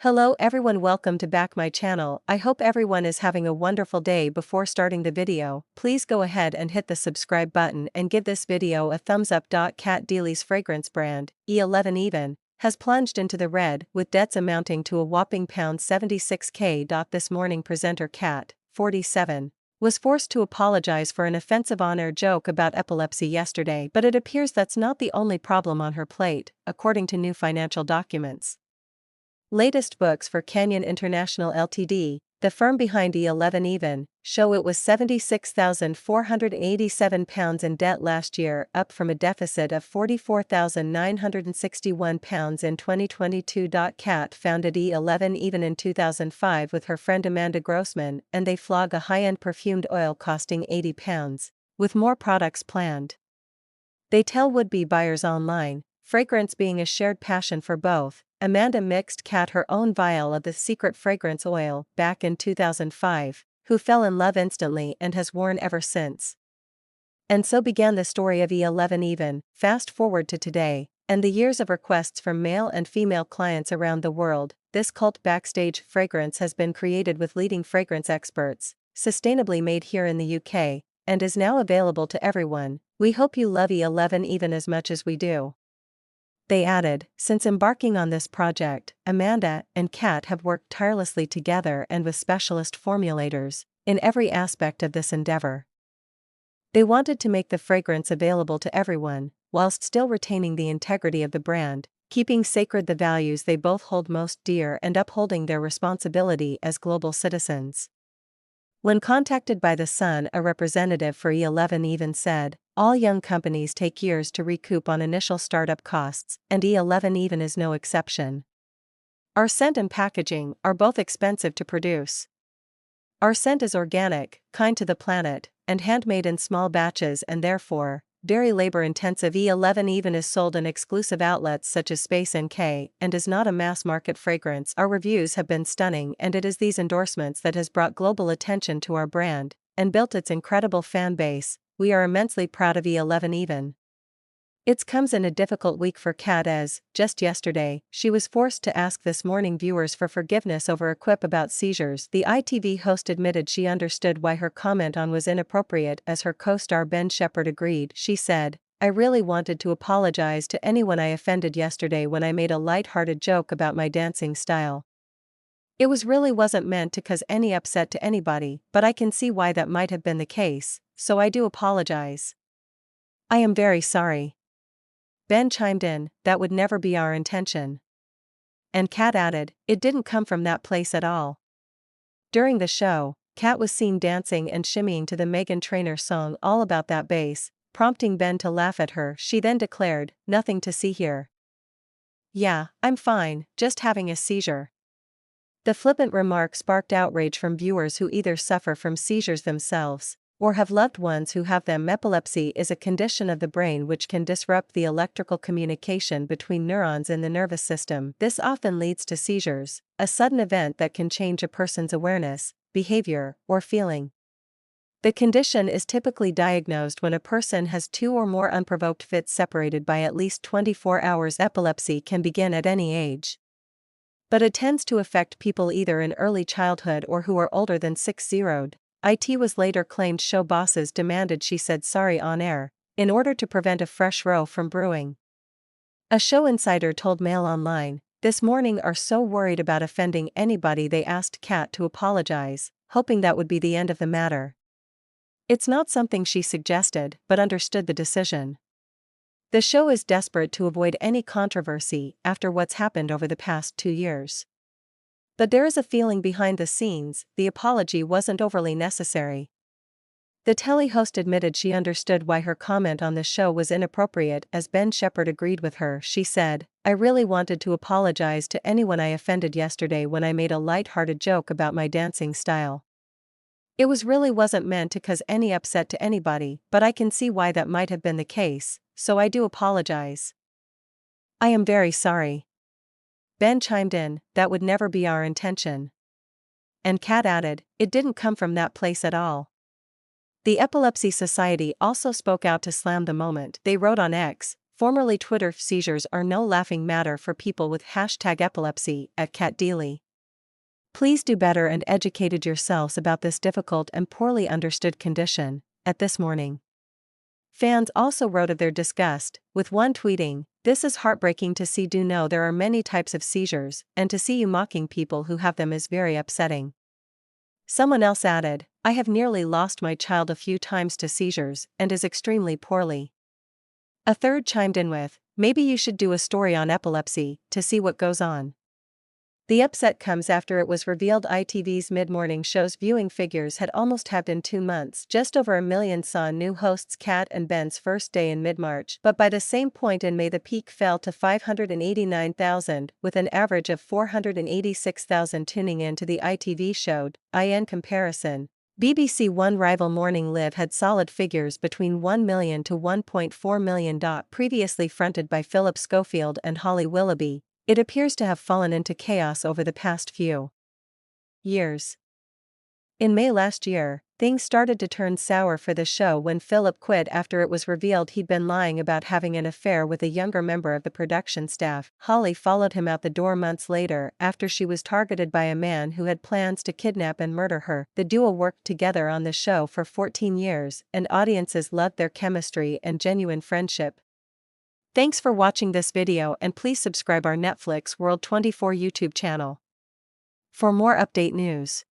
Hello everyone, welcome to back my channel. I hope everyone is having a wonderful day. Before starting the video, please go ahead and hit the subscribe button and give this video a thumbs up. Cat Deeley's fragrance brand, E11 Even, has plunged into the red with debts amounting to a whopping £76k. This morning presenter Cat, 47, was forced to apologize for an offensive on-air joke about epilepsy yesterday, but it appears that's not the only problem on her plate, according to new financial documents. Latest books for Canyon International Ltd., the firm behind E11 Even, show it was £76,487 in debt last year, up from a deficit of £44,961 in 2022. Cat founded E11 Even in 2005 with her friend Amanda Grossman, and they flog a high-end perfumed oil costing £80, with more products planned. They tell would-be buyers online, fragrance being a shared passion for both. Amanda mixed Cat her own vial of the secret fragrance oil back in 2005, who fell in love instantly and has worn ever since. And so began the story of E11 Even. Fast forward to today, and the years of requests from male and female clients around the world. This cult backstage fragrance has been created with leading fragrance experts, sustainably made here in the UK, and is now available to everyone. We hope you love E11 Even as much as we do. They added, since embarking on this project, Amanda and Cat have worked tirelessly together and with specialist formulators in every aspect of this endeavor. They wanted to make the fragrance available to everyone, whilst still retaining the integrity of the brand, keeping sacred the values they both hold most dear and upholding their responsibility as global citizens. When contacted by The Sun, a representative for E11 Even said, all young companies take years to recoup on initial startup costs, and E11 Even is no exception. Our scent and packaging are both expensive to produce. Our scent is organic, kind to the planet, and handmade in small batches and therefore, very labor-intensive. E11 Even is sold in exclusive outlets such as Space NK and is not a mass-market fragrance. Our reviews have been stunning, and it is these endorsements that has brought global attention to our brand and built its incredible fan base. We are immensely proud of E11 Even. It comes in a difficult week for Cat as, just yesterday, she was forced to ask This Morning viewers for forgiveness over a quip about seizures. The ITV host admitted she understood why her comment on was inappropriate as her co-star Ben Shepherd agreed. She said, I really wanted to apologize to anyone I offended yesterday when I made a light-hearted joke about my dancing style. It wasn't meant to cause any upset to anybody, but I can see why that might have been the case, so I do apologize. I am very sorry. Ben chimed in, that would never be our intention. And Cat added, it didn't come from that place at all. During the show, Cat was seen dancing and shimmying to the Meghan Trainor song All About That Bass, prompting Ben to laugh at her. She then declared, nothing to see here. Yeah, I'm fine, just having a seizure. The flippant remark sparked outrage from viewers who either suffer from seizures themselves, or have loved ones who have them. Epilepsy is a condition of the brain which can disrupt the electrical communication between neurons in the nervous system. This often leads to seizures, a sudden event that can change a person's awareness, behavior, or feeling. The condition is typically diagnosed when a person has 2 or more unprovoked fits separated by at least 24 hours. Epilepsy can begin at any age, but it tends to affect people either in early childhood or who are older than 60. It was later claimed show bosses demanded she said sorry on air, in order to prevent a fresh row from brewing. A show insider told Mail Online, This Morning are so worried about offending anybody they asked Cat to apologize, hoping that would be the end of the matter. It's not something she suggested, but understood the decision. The show is desperate to avoid any controversy after what's happened over the past 2 years. But there is a feeling behind the scenes, the apology wasn't overly necessary. The telly host admitted she understood why her comment on the show was inappropriate as Ben Shepherd agreed with her. She said, I really wanted to apologize to anyone I offended yesterday when I made a light-hearted joke about my dancing style. It wasn't meant to cause any upset to anybody, but I can see why that might have been the case, so I do apologize. I am very sorry. Ben chimed in, that would never be our intention. And Cat added, it didn't come from that place at all. The Epilepsy Society also spoke out to slam the moment. They wrote on X, Formerly Twitter seizures are no laughing matter for people with #epilepsy, at Cat Deeley. Please do better and educated yourselves about this difficult and poorly understood condition, at This Morning. Fans also wrote of their disgust, with one tweeting, "This is heartbreaking to see. Do know there are many types of seizures, and to see you mocking people who have them is very upsetting." Someone else added, "I have nearly lost my child a few times to seizures and is extremely poorly." A third chimed in with, "Maybe you should do a story on epilepsy, to see what goes on." The upset comes after it was revealed ITV's mid-morning show's viewing figures had almost halved in 2 months. Just over 1 million saw new hosts Kat and Ben's first day in mid-March, but by the same point in May the peak fell to 589,000, with an average of 486,000 tuning in to the ITV show. In comparison, BBC One rival Morning Live had solid figures between 1 million to 1.4 million. Previously fronted by Philip Schofield and Holly Willoughby, it appears to have fallen into chaos over the past few years. In May last year, things started to turn sour for the show when Philip quit after it was revealed he'd been lying about having an affair with a younger member of the production staff. Holly followed him out the door months later after she was targeted by a man who had plans to kidnap and murder her. The duo worked together on the show for 14 years, and audiences loved their chemistry and genuine friendship. Thanks for watching this video, and please subscribe our Netflix World 24 YouTube channel for more update news.